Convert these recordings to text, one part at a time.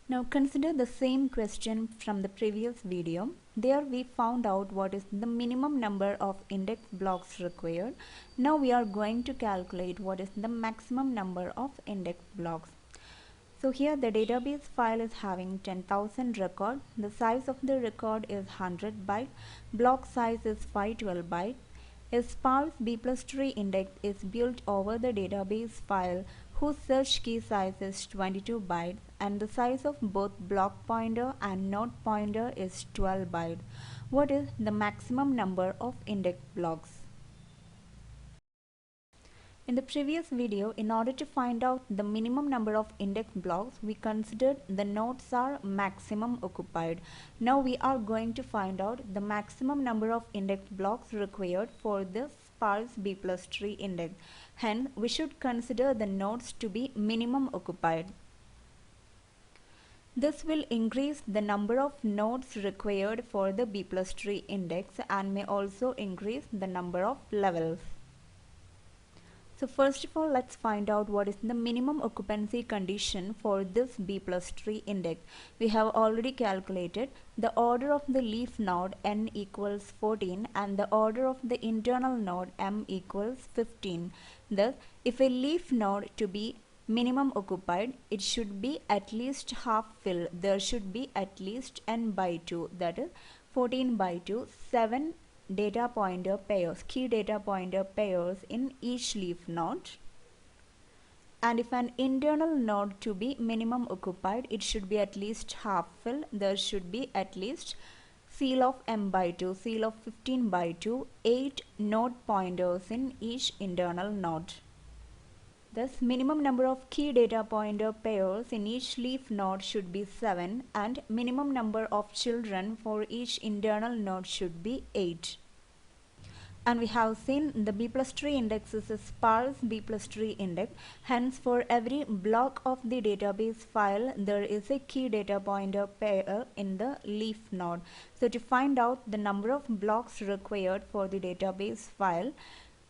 Now consider the same question from the previous video. There we found out what is the minimum number of index blocks required. Now we are going to calculate what is the maximum number of index blocks. So here the database file is having 10,000 record. The size of the record is 100 byte. Block size is 512 byte. A sparse B+Tree index is built over the database file whose search key size is 22 bytes and the size of both block pointer and node pointer is 12 bytes. What is the maximum number of index blocks? In the previous video, in order to find out the minimum number of index blocks, we considered the nodes are maximum occupied. Now we are going to find out the maximum number of index blocks required for this sparse B+Tree index. Hence, we should consider the nodes to be minimum occupied. This will increase the number of nodes required for the B+Tree index and may also increase the number of levels. So first of all, let's find out what is the minimum occupancy condition for this B+Tree index. We have already calculated the order of the leaf node n equals 14 and the order of the internal node m equals 15. Thus, if a leaf node to be minimum occupied, it should be at least half filled. There should be at least n by 2, that is 14 by 2, 7 data pointer pairs, key data pointer pairs in each leaf node. And if an internal node to be minimum occupied, it should be at least half filled. There should be at least seal of m by 2, seal of 15 by 2, 8 node pointers in each internal node. Thus, minimum number of key data pointer pairs in each leaf node should be 7 and minimum number of children for each internal node should be 8. And we have seen the B+Tree index is a sparse B+Tree index. Hence, for every block of the database file, there is a key data pointer pair in the leaf node. So to find out the number of blocks required for the database file,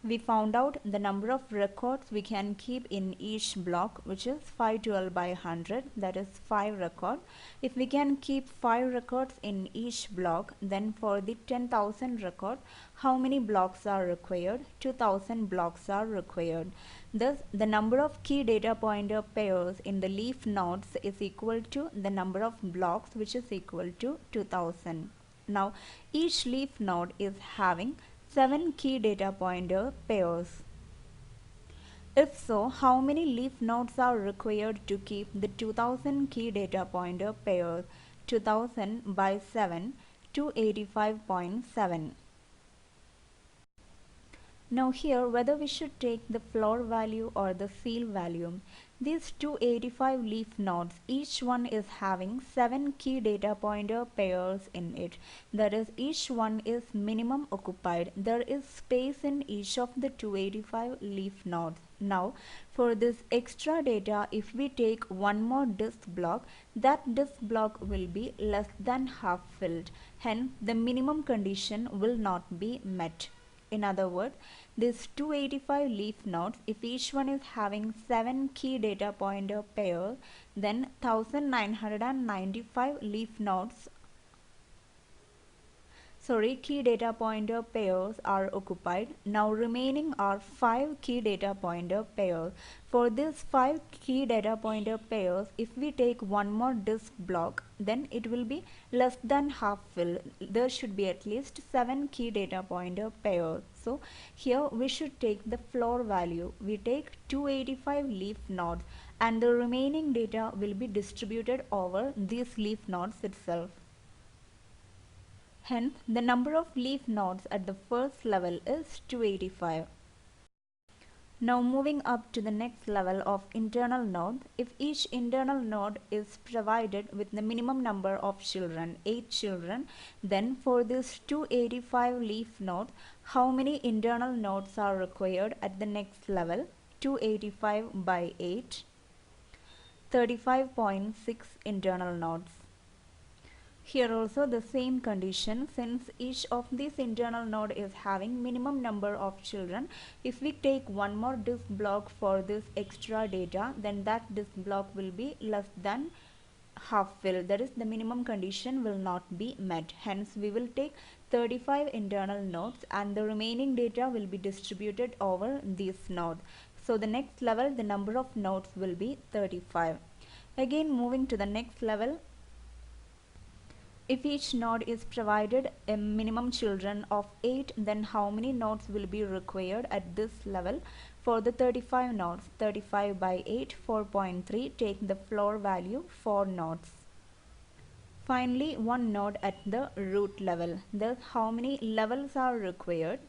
we found out the number of records we can keep in each block, which is 512 by 100, that is 5 records. If we can keep 5 records in each block, then for the 10,000 record, how many blocks are required? 2,000 blocks are required. Thus, the number of key data pointer pairs in the leaf nodes is equal to the number of blocks, which is equal to 2,000. Now, each leaf node is having 7 key data pointer pairs. If so, how many leaf nodes are required to keep the 2000 key data pointer pairs? 2000 by 7, 285.7. Now here, whether we should take the floor value or the seal value, these 285 leaf nodes, each one is having 7 key data pointer pairs in it. That is, each one is minimum occupied. There is space in each of the 285 leaf nodes. Now, for this extra data, if we take one more disk block, that disk block will be less than half filled. Hence, the minimum condition will not be met. In other words, these 285 leaf nodes, if each one is having 7 key data pointer pairs, then 1995 leaf nodes, key data pointer pairs are occupied. Now remaining are 5 key data pointer pairs. For these 5 key data pointer pairs, if we take one more disk block, then it will be less than half filled. There should be at least 7 key data pointer pairs. So here we should take the floor value. We take 285 leaf nodes and the remaining data will be distributed over these leaf nodes itself. Hence, the number of leaf nodes at the first level is 285. Now moving up to the next level of internal nodes, if each internal node is provided with the minimum number of children, 8 children, then for this 285 leaf node, how many internal nodes are required at the next level? 285 by 8, 35.6 internal nodes. Here also the same condition, since each of these internal node is having minimum number of children. If we take one more disk block for this extra data, then that disk block will be less than half fill, that is the minimum condition will not be met. Hence we will take 35 internal nodes and the remaining data will be distributed over these nodes. So the next level, the number of nodes will be 35. Again, moving to the next level, if each node is provided a minimum children of 8, then how many nodes will be required at this level? For the 35 nodes, 35 by 8, 4.3, take the floor value 4 nodes. Finally, one node at the root level. Thus, how many levels are required?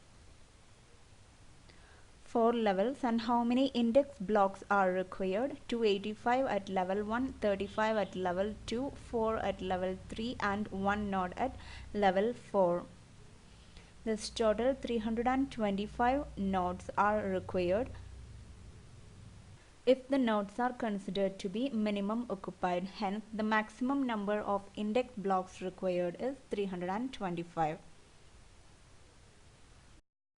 4 levels. And how many index blocks are required? 285 at level 1, 35 at level 2, 4 at level 3 and 1 node at level 4. This total 325 nodes are required if the nodes are considered to be minimum occupied. Hence, the maximum number of index blocks required is 325.